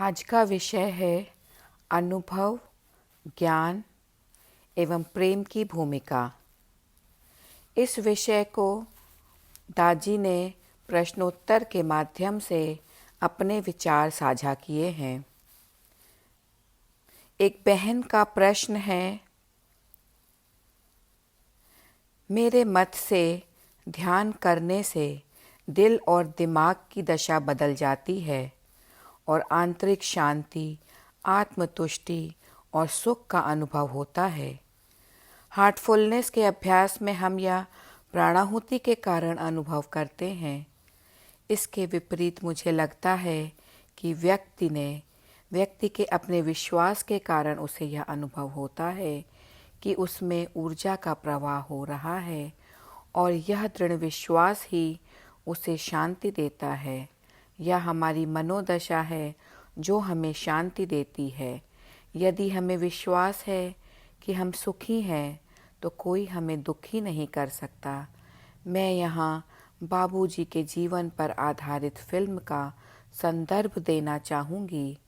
आज का विषय है अनुभव, ज्ञान एवं प्रेम की भूमिका। इस विषय को दाजी ने प्रश्नोत्तर के माध्यम से अपने विचार साझा किए हैं। एक बहन का प्रश्न है, मेरे मत से ध्यान करने से दिल और दिमाग की दशा बदल जाती है और आंतरिक शांति, आत्मतुष्टि और सुख का अनुभव होता है। हार्टफुलनेस के अभ्यास में हम यह प्राणाहुति के कारण अनुभव करते हैं। इसके विपरीत मुझे लगता है कि व्यक्ति के अपने विश्वास के कारण उसे यह अनुभव होता है कि उसमें ऊर्जा का प्रवाह हो रहा है और यह दृढ़ विश्वास ही उसे शांति देता है। यह हमारी मनोदशा है जो हमें शांति देती है। यदि हमें विश्वास है कि हम सुखी हैं तो कोई हमें दुखी नहीं कर सकता। मैं यहाँ बाबूजी के जीवन पर आधारित फिल्म का संदर्भ देना चाहूँगी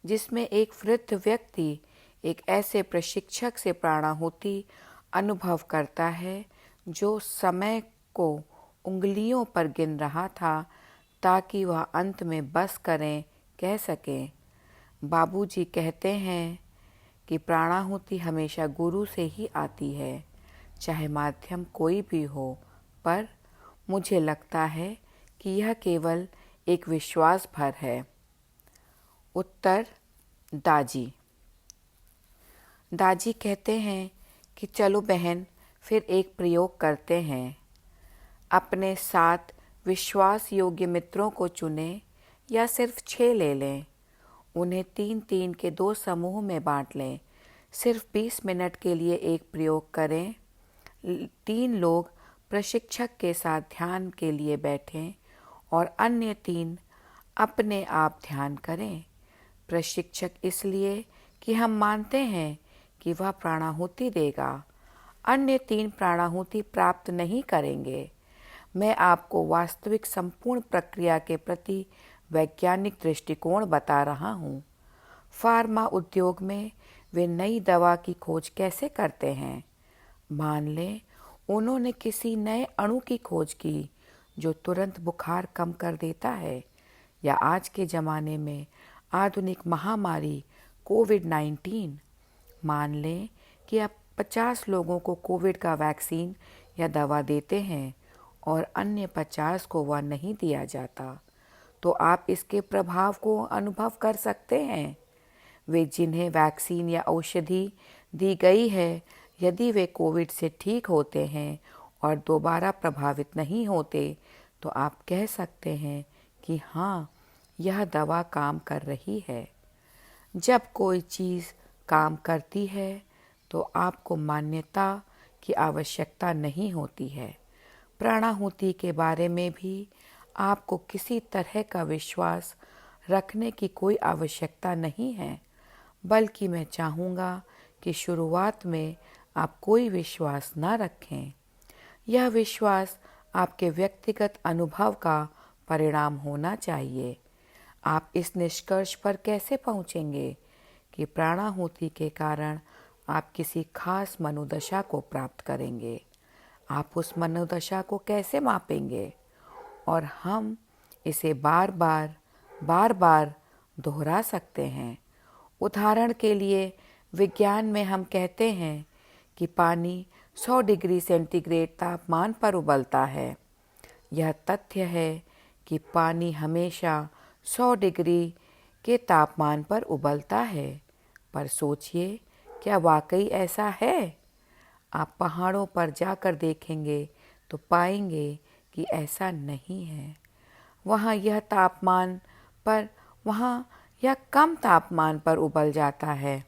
जिसमें एक वृद्ध व्यक्ति एक ऐसे प्रशिक्षक से प्राणाहुति अनुभव करता है जो समय को उंगलियों पर गिन रहा था ताकि वह अंत में बस कह सकें। बाबूजी कहते हैं कि प्राणाहुति हमेशा गुरु से ही आती है, चाहे माध्यम कोई भी हो, पर मुझे लगता है कि यह केवल एक विश्वास भर है। उत्तर दाजी कहते हैं कि चलो बहन, फिर एक प्रयोग करते हैं। अपने 7 विश्वास योग्य मित्रों को चुनें या सिर्फ 6 ले लें। उन्हें 3-3 के 2 समूह में बांट लें। सिर्फ 20 मिनट के लिए एक प्रयोग करें। 3 लोग प्रशिक्षक के साथ ध्यान के लिए बैठें और अन्य 3 अपने आप ध्यान करें। प्रशिक्षक इसलिए कि हम मानते हैं कि वह प्राणाहुति देगा। अन्य 3 प्राणाहुति प्राप्त नहीं करेंगे। मैं आपको वास्तविक संपूर्ण प्रक्रिया के प्रति वैज्ञानिक दृष्टिकोण बता रहा हूँ। फार्मा उद्योग में वे नई दवा की खोज कैसे करते हैं। मान लें उन्होंने किसी नए अणु की खोज की जो तुरंत बुखार कम कर देता है, या आज के ज़माने में आधुनिक महामारी कोविड-19। मान लें कि आप 50 लोगों को कोविड का वैक्सीन या दवा देते हैं और अन्य 50 को वह नहीं दिया जाता, तो आप इसके प्रभाव को अनुभव कर सकते हैं। वे जिन्हें वैक्सीन या औषधि दी गई है, यदि वे कोविड से ठीक होते हैं और दोबारा प्रभावित नहीं होते, तो आप कह सकते हैं कि हाँ, यह दवा काम कर रही है। जब कोई चीज़ काम करती है तो आपको मान्यता की आवश्यकता नहीं होती है। प्राणाहुति के बारे में भी आपको किसी तरह का विश्वास रखने की कोई आवश्यकता नहीं है, बल्कि मैं चाहूँगा कि शुरुआत में आप कोई विश्वास न रखें। यह विश्वास आपके व्यक्तिगत अनुभव का परिणाम होना चाहिए। आप इस निष्कर्ष पर कैसे पहुँचेंगे कि प्राणाहुति के कारण आप किसी खास मनोदशा को प्राप्त करेंगे। आप उस मनोदशा को कैसे मापेंगे, और हम इसे बार बार दोहरा सकते हैं। उदाहरण के लिए विज्ञान में हम कहते हैं कि पानी 100 डिग्री सेंटीग्रेड तापमान पर उबलता है। यह तथ्य है कि पानी हमेशा 100 डिग्री के तापमान पर उबलता है, पर सोचिए, क्या वाकई ऐसा है? आप पहाड़ों पर जाकर देखेंगे तो पाएंगे कि ऐसा नहीं है। वहाँ यह कम तापमान पर उबल जाता है,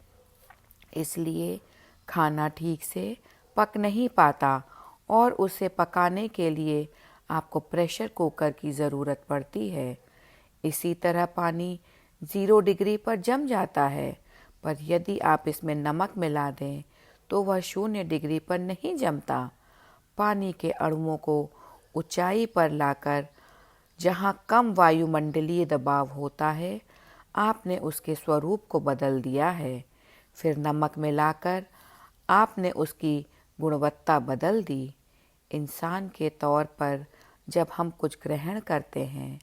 इसलिए खाना ठीक से पक नहीं पाता और उसे पकाने के लिए आपको प्रेशर कुकर की ज़रूरत पड़ती है। इसी तरह पानी 0 डिग्री पर जम जाता है, पर यदि आप इसमें नमक मिला दें तो वह 0 डिग्री पर नहीं जमता। पानी के अणुओं को ऊंचाई पर लाकर, जहाँ कम वायुमंडलीय दबाव होता है, आपने उसके स्वरूप को बदल दिया है। फिर नमक मिलाकर आपने उसकी गुणवत्ता बदल दी। इंसान के तौर पर जब हम कुछ ग्रहण करते हैं,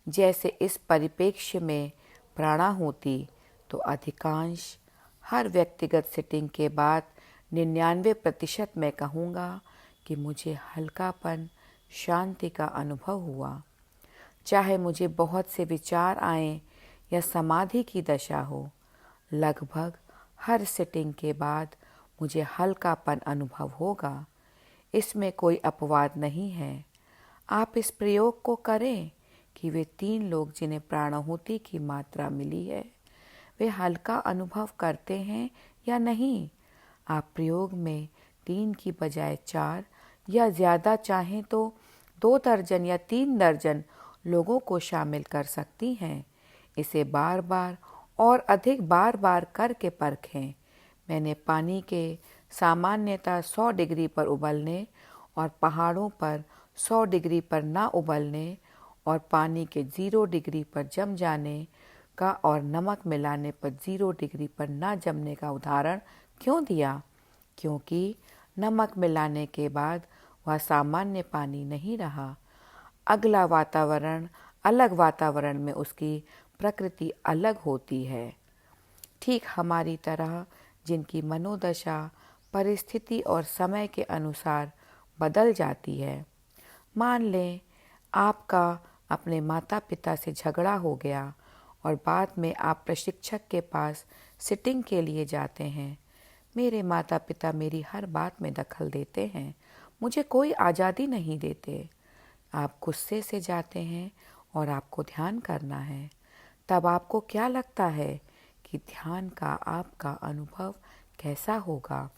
जैसे इस परिप्रेक्ष्य में प्राणाहुति, तो अधिकांश हर व्यक्तिगत सिटिंग के बाद 99% मैं कहूँगा कि मुझे हल्कापन, शांति का अनुभव हुआ। चाहे मुझे बहुत से विचार आएं या समाधि की दशा हो, लगभग हर सिटिंग के बाद मुझे हल्कापन अनुभव होगा। इसमें कोई अपवाद नहीं है। आप इस प्रयोग को करें कि वे 3 लोग जिन्हें प्राणाहुति की मात्रा मिली है, वे हल्का अनुभव करते हैं या नहीं। आप प्रयोग में 3 की बजाय 4 या ज़्यादा चाहें तो 2 दर्जन या 3 दर्जन लोगों को शामिल कर सकती हैं। इसे बार बार और अधिक बार बार करके परखें। मैंने पानी के सामान्यतः 100 डिग्री पर उबलने और पहाड़ों पर 100 डिग्री पर ना उबलने और पानी के 0 डिग्री पर जम जाने का और नमक मिलाने पर 0 डिग्री पर ना जमने का उदाहरण क्यों दिया? क्योंकि नमक मिलाने के बाद वह सामान्य पानी नहीं रहा। अगला वातावरण, अलग वातावरण में उसकी प्रकृति अलग होती है, ठीक हमारी तरह, जिनकी मनोदशा परिस्थिति और समय के अनुसार बदल जाती है। मान लें आपका अपने माता पिता से झगड़ा हो गया और बाद में आप प्रशिक्षक के पास सिटिंग के लिए जाते हैं। मेरे माता पिता मेरी हर बात में दखल देते हैं, मुझे कोई आज़ादी नहीं देते। आप गुस्से से जाते हैं और आपको ध्यान करना है। तब आपको क्या लगता है कि ध्यान का आपका अनुभव कैसा होगा?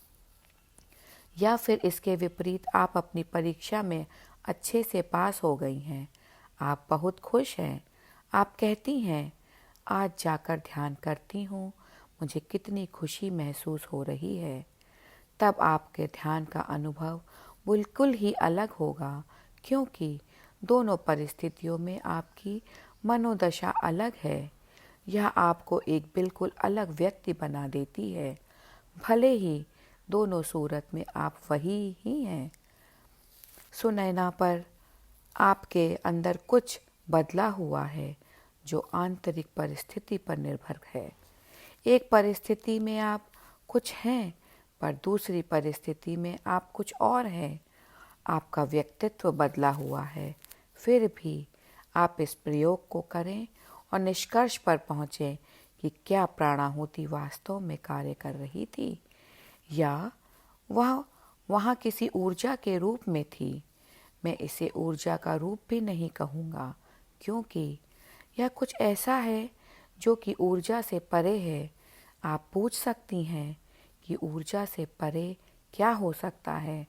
या फिर इसके विपरीत आप अपनी परीक्षा में अच्छे से पास हो गई हैं, आप बहुत खुश हैं, आप कहती हैं, आज जाकर ध्यान करती हूँ, मुझे कितनी खुशी महसूस हो रही है। तब आपके ध्यान का अनुभव बिल्कुल ही अलग होगा, क्योंकि दोनों परिस्थितियों में आपकी मनोदशा अलग है। यह आपको एक बिल्कुल अलग व्यक्ति बना देती है, भले ही दोनों सूरत में आप वही ही हैं। सुनैना पर आपके अंदर कुछ बदला हुआ है जो आंतरिक परिस्थिति पर निर्भर है। एक परिस्थिति में आप कुछ हैं, पर दूसरी परिस्थिति में आप कुछ और हैं। आपका व्यक्तित्व बदला हुआ है। फिर भी आप इस प्रयोग को करें और निष्कर्ष पर पहुँचें कि क्या प्राणाहुति वास्तव में कार्य कर रही थी, या वह वहाँ किसी ऊर्जा के रूप में थी। मैं इसे ऊर्जा का रूप भी नहीं कहूँगा, क्योंकि यह कुछ ऐसा है जो कि ऊर्जा से परे है। आप पूछ सकती हैं कि ऊर्जा से परे क्या हो सकता है,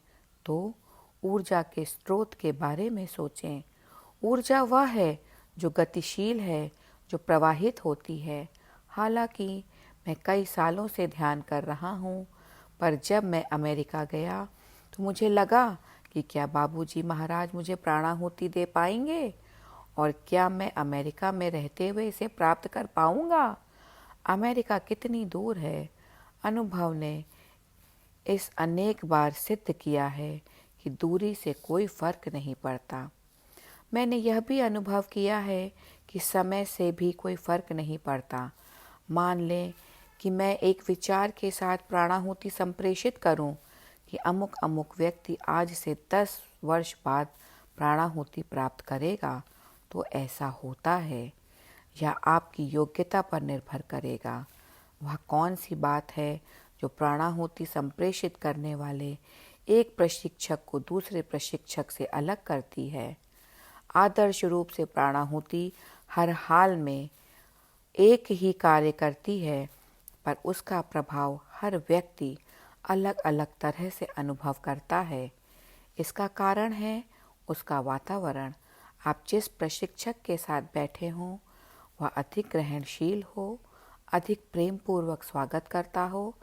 तो ऊर्जा के स्रोत के बारे में सोचें। ऊर्जा वह है जो गतिशील है, जो प्रवाहित होती है। हालांकि मैं कई सालों से ध्यान कर रहा हूँ, पर जब मैं अमेरिका गया तो मुझे लगा कि क्या बाबूजी महाराज मुझे प्राणाहुति दे पाएंगे, और क्या मैं अमेरिका में रहते हुए इसे प्राप्त कर पाऊँगा। अमेरिका कितनी दूर है। अनुभव ने इस अनेक बार सिद्ध किया है कि दूरी से कोई फर्क नहीं पड़ता। मैंने यह भी अनुभव किया है कि समय से भी कोई फर्क नहीं पड़ता। मान लें कि मैं एक विचार के साथ प्राणाहुति संप्रेषित करूं कि अमुक अमुक व्यक्ति आज से 10 वर्ष बाद प्राणाहुति प्राप्त करेगा, तो ऐसा होता है। यह आपकी योग्यता पर निर्भर करेगा। वह कौन सी बात है जो प्राणाहुति संप्रेषित करने वाले एक प्रशिक्षक को दूसरे प्रशिक्षक से अलग करती है। आदर्श रूप से प्राणाहुति हर हाल में एक ही कार्य करती है, पर उसका प्रभाव हर व्यक्ति अलग अलग तरह से अनुभव करता है। इसका कारण है उसका वातावरण। आप जिस प्रशिक्षक के साथ बैठे हों, वह अधिक ग्रहणशील हो, अधिक प्रेम पूर्वक स्वागत करता हो,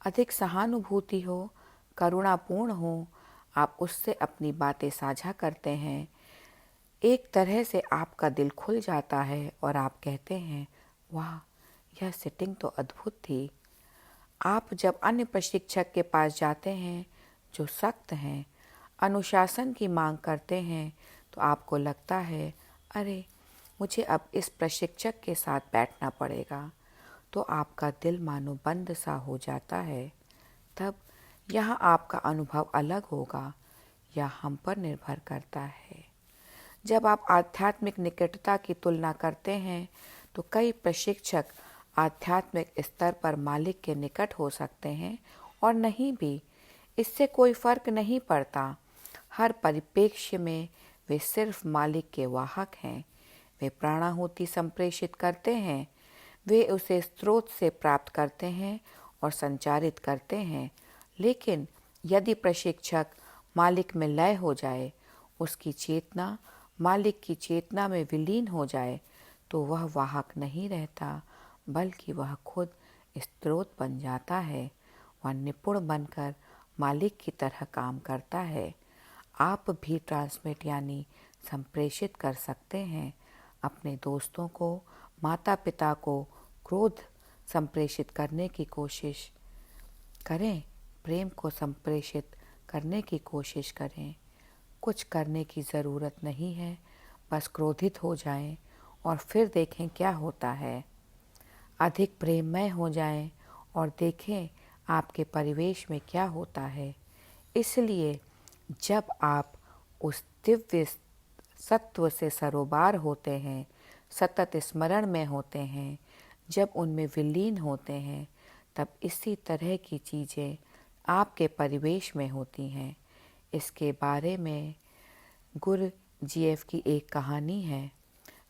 अधिक सहानुभूति हो, करुणापूर्ण हो। आप उससे अपनी बातें साझा करते हैं, एक तरह से आपका दिल खुल जाता है और आप कहते हैं, वाह, यह सिटिंग तो अद्भुत थी। आप जब अन्य प्रशिक्षक के पास जाते हैं जो सख्त हैं, अनुशासन की मांग करते हैं, तो आपको लगता है, अरे मुझे अब इस प्रशिक्षक के साथ बैठना पड़ेगा, तो आपका दिल मानो बंद सा हो जाता है। तब यहाँ आपका अनुभव अलग होगा या हम पर निर्भर करता है। जब आप आध्यात्मिक निकटता की तुलना करते हैं तो कई प्रशिक्षक आध्यात्मिक स्तर पर मालिक के निकट हो सकते हैं और नहीं भी। इससे कोई फर्क नहीं पड़ता। हर परिप्रेक्ष्य में वे सिर्फ मालिक के वाहक हैं। वे प्राणाहुति संप्रेषित करते हैं, वे उसे स्रोत से प्राप्त करते हैं और संचारित करते हैं। लेकिन यदि प्रशिक्षक मालिक में लय हो जाए, उसकी चेतना मालिक की चेतना में विलीन हो जाए, तो वह वाहक नहीं रहता, बल्कि वह खुद स्रोत बन जाता है। वह निपुण बनकर मालिक की तरह काम करता है। आप भी ट्रांसमिट यानी संप्रेषित कर सकते हैं। अपने दोस्तों को, माता पिता को क्रोध संप्रेषित करने की कोशिश करें, प्रेम को संप्रेषित करने की कोशिश करें। कुछ करने की ज़रूरत नहीं है, बस क्रोधित हो जाएं और फिर देखें क्या होता है। अधिक प्रेममय हो जाएं और देखें आपके परिवेश में क्या होता है। इसलिए जब आप उस दिव्य सत्व से सरोबार होते हैं, सतत स्मरण में होते हैं, जब उनमें विलीन होते हैं, तब इसी तरह की चीज़ें आपके परिवेश में होती हैं। इसके बारे में गुरजीएफ की एक कहानी है।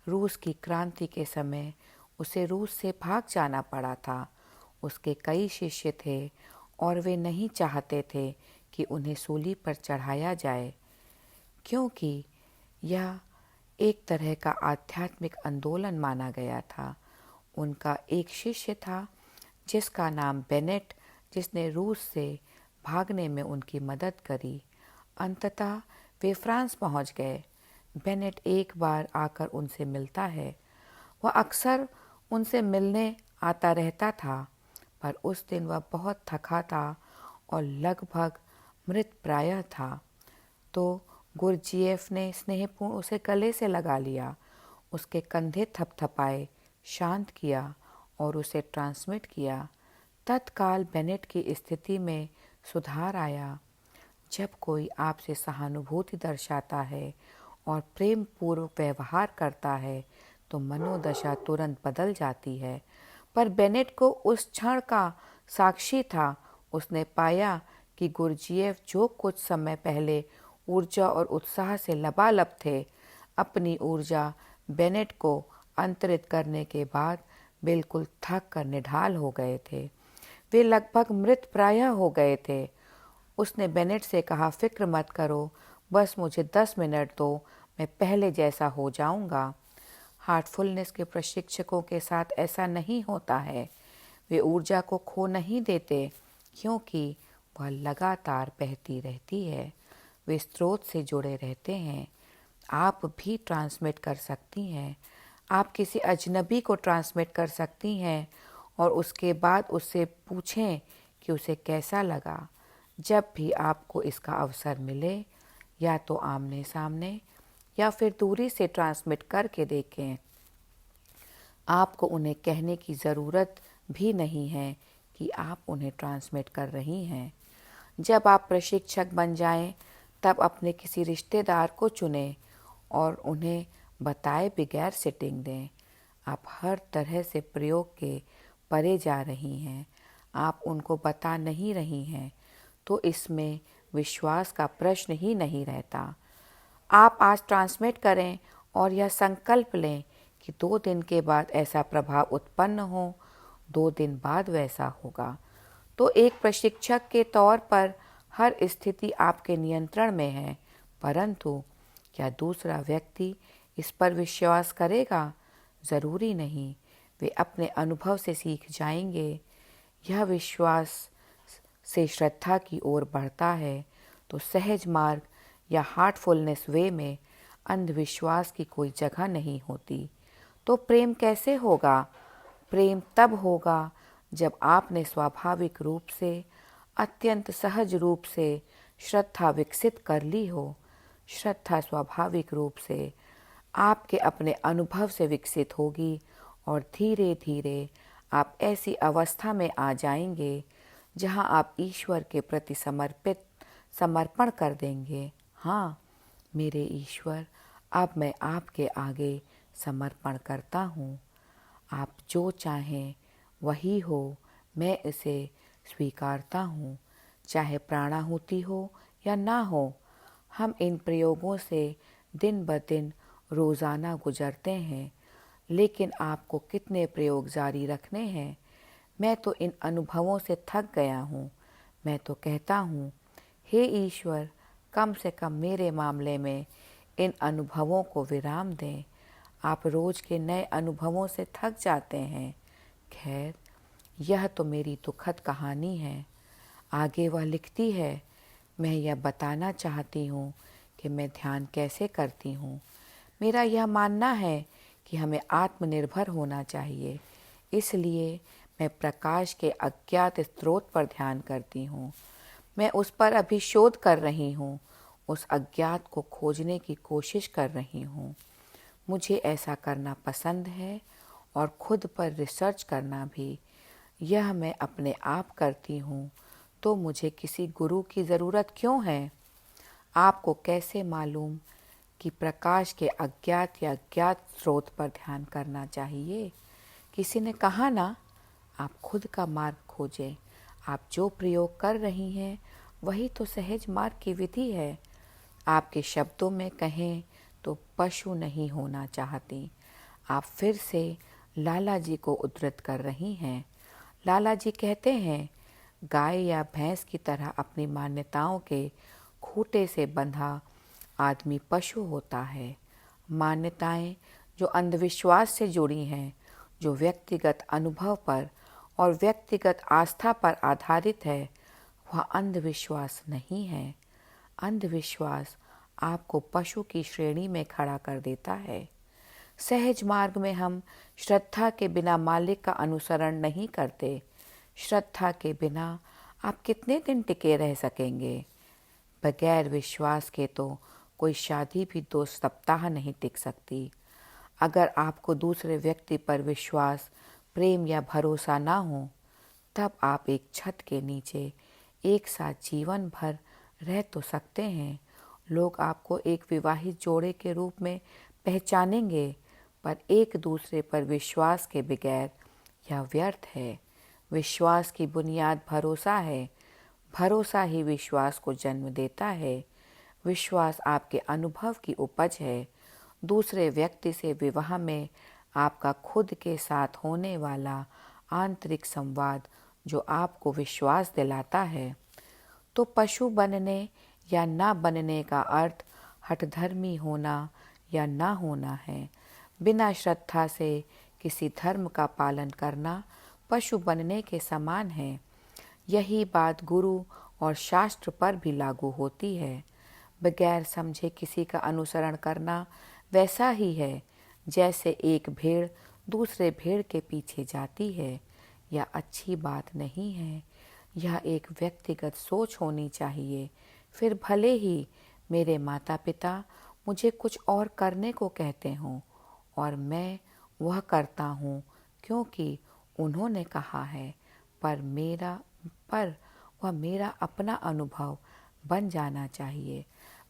रूस की क्रांति के समय उसे रूस से भाग जाना पड़ा था। उसके कई शिष्य थे और वे नहीं चाहते थे कि उन्हें सूली पर चढ़ाया जाए, क्योंकि यह एक तरह का आध्यात्मिक आंदोलन माना गया था। उनका एक शिष्य था जिसका नाम बेनेट, जिसने रूस से भागने में उनकी मदद करी। अंततः वे फ्रांस पहुंच गए। बेनेट एक बार आकर उनसे मिलता है। वह अक्सर उनसे मिलने आता रहता था, पर उस दिन वह बहुत थका था और लगभग मृतप्राय था। तो गुरजीएफ ने स्नेहपूर्ण उसे गले से लगा लिया, उसके कंधे थपथपाए, शांत किया और उसे ट्रांसमिट किया। तत्काल बेनेट की स्थिति में सुधार आया। जब कोई आपसे सहानुभूति दर्शाता है और प्रेम पूर्वक व्यवहार करता है, तो मनोदशा तुरंत बदल जाती है। पर बेनेट को उस क्षण का साक्षी था। उसने पाया कि गुरजीएफ जो कुछ समय पहले ऊर्जा और उत्साह से लबालब थे, अपनी ऊर्जा बेनेट को अंतरित करने के बाद बिल्कुल थक कर निढाल हो गए थे। वे लगभग मृतप्राय हो गए थे। उसने बेनेट से कहा, फिक्र मत करो, बस मुझे 10 मिनट दो, मैं पहले जैसा हो जाऊंगा। हार्टफुलनेस के प्रशिक्षकों के साथ ऐसा नहीं होता है। वे ऊर्जा को खो नहीं देते, क्योंकि वह लगातार बहती रहती है। वे स्रोत से जुड़े रहते हैं। आप भी ट्रांसमिट कर सकती हैं। आप किसी अजनबी को ट्रांसमिट कर सकती हैं और उसके बाद उससे पूछें कि उसे कैसा लगा। जब भी आपको इसका अवसर मिले, या तो आमने सामने या फिर दूरी से ट्रांसमिट करके देखें। आपको उन्हें कहने की ज़रूरत भी नहीं है कि आप उन्हें ट्रांसमिट कर रही हैं। जब आप प्रशिक्षक बन जाएं, तब अपने किसी रिश्तेदार को चुनें और उन्हें बताए बगैर सिटिंग दें। आप हर तरह से प्रयोग के परे जा रही हैं। आप उनको बता नहीं रही हैं, तो इसमें विश्वास का प्रश्न ही नहीं रहता। आप आज ट्रांसमिट करें और यह संकल्प लें कि 2 दिन के बाद ऐसा प्रभाव उत्पन्न हो, 2 दिन बाद वैसा होगा। तो एक प्रशिक्षक के तौर पर हर स्थिति आपके नियंत्रण में है, परंतु क्या दूसरा व्यक्ति इस पर विश्वास करेगा? ज़रूरी नहीं। वे अपने अनुभव से सीख जाएंगे। यह विश्वास से श्रद्धा की ओर बढ़ता है, तो सहज मार्ग या हार्टफुलनेस वे में अंधविश्वास की कोई जगह नहीं होती। तो प्रेम कैसे होगा? प्रेम तब होगा जब आपने स्वाभाविक रूप से, अत्यंत सहज रूप से श्रद्धा विकसित कर ली हो। श्रद्धा स्वाभाविक रूप से आपके अपने अनुभव से विकसित होगी और धीरे धीरे आप ऐसी अवस्था में आ जाएंगे जहां आप ईश्वर के प्रति समर्पण कर देंगे। हाँ मेरे ईश्वर, अब मैं आपके आगे समर्पण करता हूँ। आप जो चाहें वही हो, मैं इसे स्वीकारता हूँ, चाहे प्राणाहुति हो या ना हो। हम इन प्रयोगों से दिन ब दिन रोज़ाना गुजरते हैं, लेकिन आपको कितने प्रयोग जारी रखने हैं? मैं तो इन अनुभवों से थक गया हूँ। मैं तो कहता हूँ, हे ईश्वर, कम से कम मेरे मामले में इन अनुभवों को विराम दें। आप रोज़ के नए अनुभवों से थक जाते हैं। खैर, यह तो मेरी दुखद कहानी है। आगे वह लिखती है, मैं यह बताना चाहती हूँ कि मैं ध्यान कैसे करती हूँ। मेरा यह मानना है कि हमें आत्मनिर्भर होना चाहिए, इसलिए मैं प्रकाश के अज्ञात स्रोत पर ध्यान करती हूँ। मैं उस पर अभी शोध कर रही हूँ, उस अज्ञात को खोजने की कोशिश कर रही हूँ। मुझे ऐसा करना पसंद है और खुद पर रिसर्च करना भी। यह मैं अपने आप करती हूँ, तो मुझे किसी गुरु की ज़रूरत क्यों है? आपको कैसे मालूम कि प्रकाश के अज्ञात या ज्ञात स्रोत पर ध्यान करना चाहिए? किसी ने कहा ना, आप खुद का मार्ग खोजें। आप जो प्रयोग कर रही हैं वही तो सहज मार्ग की विधि है। आपके शब्दों में कहें तो पशु नहीं होना चाहती। आप फिर से लाला जी को उद्धृत कर रही हैं। लाला जी कहते हैं, गाय या भैंस की तरह अपनी मान्यताओं के खूंटे से बंधा आदमी पशु होता है। मान्यताएं जो अंधविश्वास से जुड़ी हैं, जो व्यक्तिगत अनुभव पर और व्यक्तिगत आस्था पर आधारित है, वह अंधविश्वास नहीं है। अंधविश्वास आपको पशु की श्रेणी में खड़ा कर देता है। सहज मार्ग में हम श्रद्धा के बिना मालिक का अनुसरण नहीं करते। श्रद्धा के बिना आप कितने दिन टिके रह सकेंगे? बगैर विश्वास के तो कोई शादी भी 2 सप्ताह नहीं टिक सकती। अगर आपको दूसरे व्यक्ति पर विश्वास, प्रेम या भरोसा ना हो, तब आप एक छत के नीचे एक साथ जीवन भर रह तो सकते हैं। लोग आपको एक विवाहित जोड़े के रूप में पहचानेंगे, पर एक दूसरे पर विश्वास के बगैर यह व्यर्थ है। विश्वास की बुनियाद भरोसा है। भरोसा ही विश्वास को जन्म देता है। विश्वास आपके अनुभव की उपज है। दूसरे व्यक्ति से विवाह में आपका खुद के साथ होने वाला आंतरिक संवाद जो आपको विश्वास दिलाता है। तो पशु बनने या ना बनने का अर्थ हठधर्मी होना या ना होना है। बिना श्रद्धा से किसी धर्म का पालन करना पशु बनने के समान है। यही बात गुरु और शास्त्र पर भी लागू होती है। बगैर समझे किसी का अनुसरण करना वैसा ही है जैसे एक भेड़ दूसरे भेड़ के पीछे जाती है। यह अच्छी बात नहीं है। यह एक व्यक्तिगत सोच होनी चाहिए। फिर भले ही मेरे माता पिता मुझे कुछ और करने को कहते हों और मैं वह करता हूँ क्योंकि उन्होंने कहा है, पर वह मेरा अपना अनुभव बन जाना चाहिए।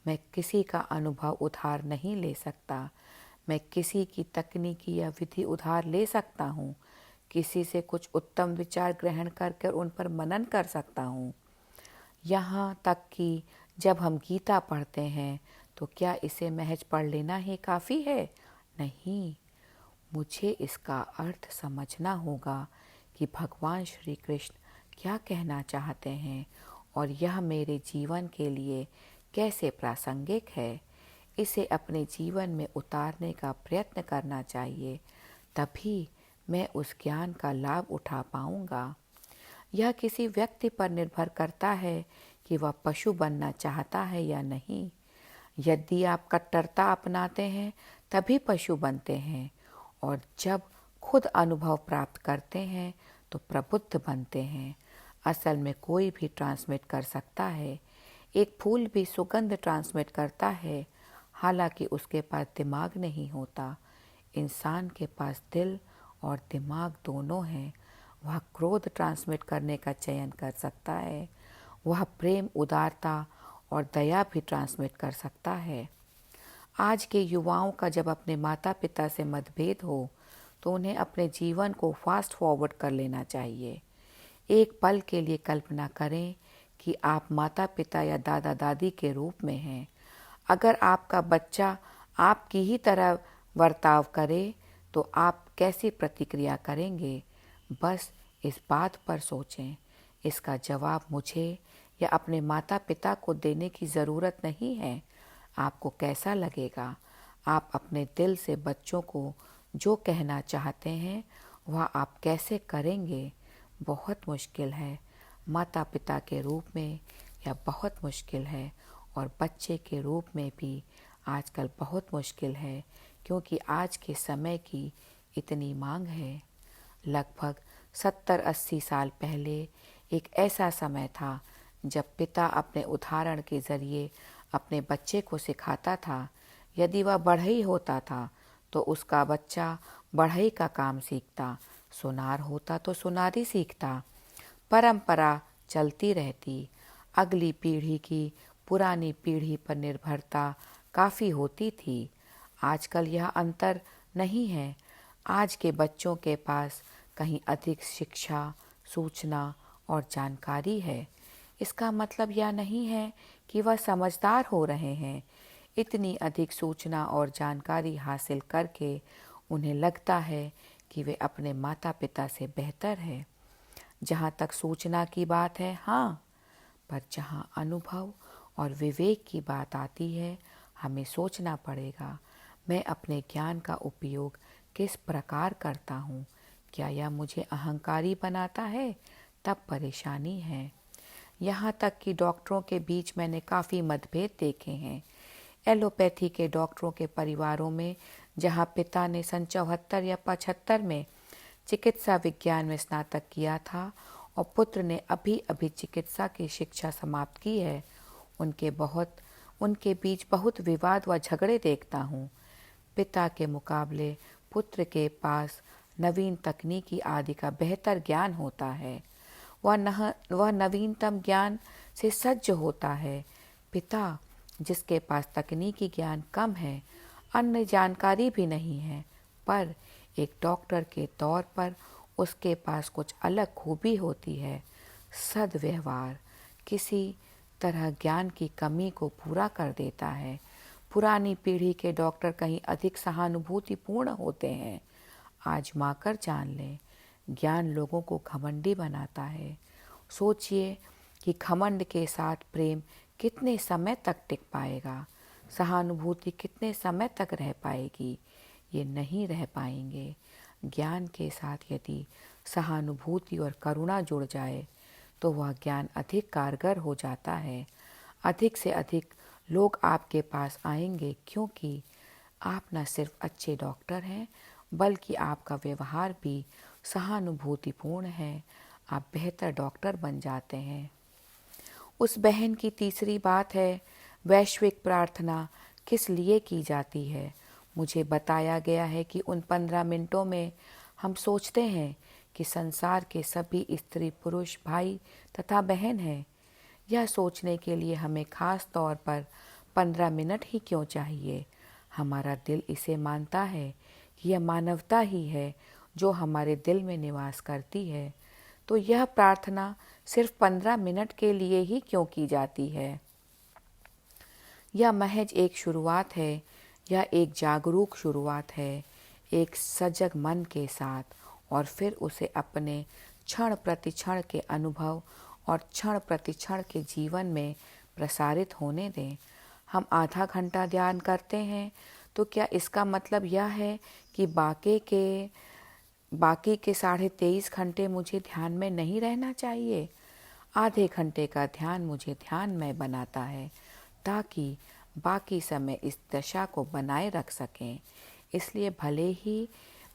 मैं किसी का अनुभव उधार नहीं ले सकता। मैं किसी की तकनीकी या विधि उधार ले सकता हूँ। किसी से कुछ उत्तम विचार ग्रहण कर उन पर मनन कर सकता हूँ। यहाँ तक कि जब हम गीता पढ़ते हैं तो क्या इसे महज पढ़ लेना ही काफ़ी है? नहीं, मुझे इसका अर्थ समझना होगा कि भगवान श्री कृष्ण क्या कहना चाहते हैं और यह मेरे जीवन के लिए कैसे प्रासंगिक है। इसे अपने जीवन में उतारने का प्रयत्न करना चाहिए, तभी मैं उस ज्ञान का लाभ उठा पाऊंगा। यह किसी व्यक्ति पर निर्भर करता है कि वह पशु बनना चाहता है या नहीं। यदि आप कट्टरता अपनाते हैं तभी पशु बनते हैं, और जब खुद अनुभव प्राप्त करते हैं तो प्रबुद्ध बनते हैं। असल में कोई भी ट्रांसमिट कर सकता है। एक फूल भी सुगंध ट्रांसमिट करता है, हालांकि उसके पास दिमाग नहीं होता। इंसान के पास दिल और दिमाग दोनों हैं। वह क्रोध ट्रांसमिट करने का चयन कर सकता है। वह प्रेम, उदारता और दया भी ट्रांसमिट कर सकता है। आज के युवाओं का जब अपने माता पिता से मतभेद हो तो उन्हें अपने जीवन को फास्ट फॉरवर्ड कर लेना चाहिए। एक पल के लिए कल्पना करें कि आप माता पिता या दादा दादी के रूप में हैं। अगर आपका बच्चा आपकी ही तरह बर्ताव करे तो आप कैसी प्रतिक्रिया करेंगे? बस इस बात पर सोचें। इसका जवाब मुझे या अपने माता पिता को देने की ज़रूरत नहीं है। आपको कैसा लगेगा? आप अपने दिल से बच्चों को जो कहना चाहते हैं वह आप कैसे करेंगे? बहुत मुश्किल है माता पिता के रूप में, या बहुत मुश्किल है और बच्चे के रूप में भी आजकल बहुत मुश्किल है, क्योंकि आज के समय की इतनी मांग है। लगभग 70-80 साल पहले एक ऐसा समय था जब पिता अपने उदाहरण के जरिए अपने बच्चे को सिखाता था। यदि वह बढ़ई होता था तो उसका बच्चा बढ़ई का काम सीखता, सुनार होता तो सुनारी सीखता। परंपरा चलती रहती। अगली पीढ़ी की पुरानी पीढ़ी पर निर्भरता काफ़ी होती थी। आजकल यह अंतर नहीं है। आज के बच्चों के पास कहीं अधिक शिक्षा, सूचना और जानकारी है। इसका मतलब यह नहीं है कि वह समझदार हो रहे हैं। इतनी अधिक सूचना और जानकारी हासिल करके उन्हें लगता है कि वे अपने माता पिता से बेहतर है। जहाँ तक सूचना की बात है, हाँ, पर जहाँ अनुभव और विवेक की बात आती है, हमें सोचना पड़ेगा, मैं अपने ज्ञान का उपयोग किस प्रकार करता हूँ। क्या यह मुझे अहंकारी बनाता है? तब परेशानी है। यहाँ तक कि डॉक्टरों के बीच मैंने काफ़ी मतभेद देखे हैं। एलोपैथी के डॉक्टरों के परिवारों में, जहाँ पिता ने सन 74 या 75 में चिकित्सा विज्ञान में स्नातक किया था और पुत्र ने अभी अभी चिकित्सा की शिक्षा समाप्त की है, उनके बीच बहुत विवाद व झगड़े देखता हूँ। पिता के मुकाबले पुत्र के पास नवीन तकनीकी आदि का बेहतर ज्ञान होता है। वह नवीनतम ज्ञान से सज्ज होता है। पिता, जिसके पास तकनीकी ज्ञान कम है, अन्य जानकारी भी नहीं है, पर एक डॉक्टर के तौर पर उसके पास कुछ अलग खूबी होती है। सद्व्यवहार किसी तरह ज्ञान की कमी को पूरा कर देता है। पुरानी पीढ़ी के डॉक्टर कहीं अधिक सहानुभूतिपूर्ण होते हैं। आजमा कर जान लें। ज्ञान लोगों को घमंडी बनाता है। सोचिए कि घमंड के साथ प्रेम कितने समय तक टिक पाएगा? सहानुभूति कितने समय तक रह पाएगी? ये नहीं रह पाएंगे। ज्ञान के साथ यदि सहानुभूति और करुणा जुड़ जाए तो वह ज्ञान अधिक कारगर हो जाता है। अधिक से अधिक लोग आपके पास आएंगे, क्योंकि आप न सिर्फ अच्छे डॉक्टर हैं, बल्कि आपका व्यवहार भी सहानुभूतिपूर्ण है। आप बेहतर डॉक्टर बन जाते हैं। उस बहन की तीसरी बात है, वैश्विक प्रार्थना किस लिए की जाती है? मुझे बताया गया है कि उन 15 मिनटों में हम सोचते हैं कि संसार के सभी स्त्री पुरुष भाई तथा बहन हैं। यह सोचने के लिए हमें खास तौर पर 15 मिनट ही क्यों चाहिए? हमारा दिल इसे मानता है कि यह मानवता ही है जो हमारे दिल में निवास करती है। तो यह प्रार्थना सिर्फ 15 मिनट के लिए ही क्यों की जाती है? यह महज एक शुरुआत है। यह एक जागरूक शुरुआत है, एक सजग मन के साथ, और फिर उसे अपने क्षण प्रतिक्षण के अनुभव और क्षण प्रतिक्षण के जीवन में प्रसारित होने दें। हम आधा घंटा ध्यान करते हैं तो क्या इसका मतलब यह है कि बाकी के 23.5 घंटे मुझे ध्यान में नहीं रहना चाहिए? आधे घंटे का ध्यान मुझे ध्यानमय बनाता है, ताकि बाकी समय इस दशा को बनाए रख सकें। इसलिए भले ही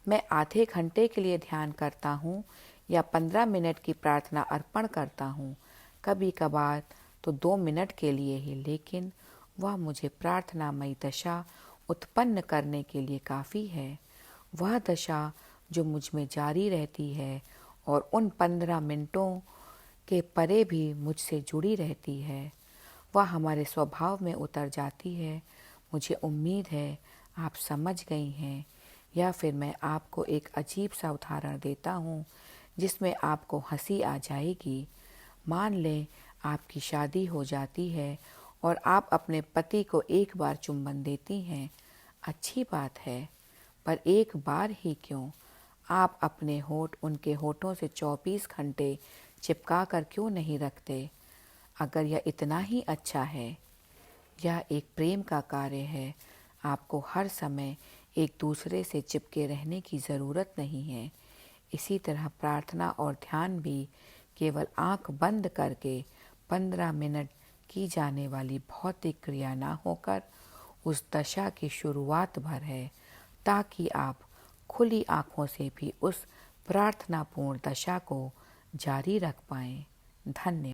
मैं आधे घंटे के लिए ध्यान करता हूँ या 15 मिनट की प्रार्थना अर्पण करता हूँ, कभी कभार तो 2 मिनट के लिए ही, लेकिन वह मुझे प्रार्थनामयी दशा उत्पन्न करने के लिए काफ़ी है। वह दशा जो मुझ में जारी रहती है और उन 15 मिनटों के परे भी मुझसे जुड़ी रहती है, वह हमारे स्वभाव में उतर जाती है। मुझे उम्मीद है आप समझ गई हैं, या फिर मैं आपको एक अजीब सा उदाहरण देता हूँ जिसमें आपको हंसी आ जाएगी। मान लें आपकी शादी हो जाती है और आप अपने पति को एक बार चुंबन देती हैं। अच्छी बात है, पर एक बार ही क्यों? आप अपने होठ उनके होठों से 24 घंटे चिपका कर क्यों नहीं रखते? अगर यह इतना ही अच्छा है, यह एक प्रेम का कार्य है, आपको हर समय एक दूसरे से चिपके रहने की ज़रूरत नहीं है। इसी तरह प्रार्थना और ध्यान भी केवल आंख बंद करके 15 मिनट की जाने वाली भौतिक क्रिया ना होकर उस दशा की शुरुआत भर है, ताकि आप खुली आंखों से भी उस प्रार्थनापूर्ण दशा को जारी रख पाएं। धन्यवाद।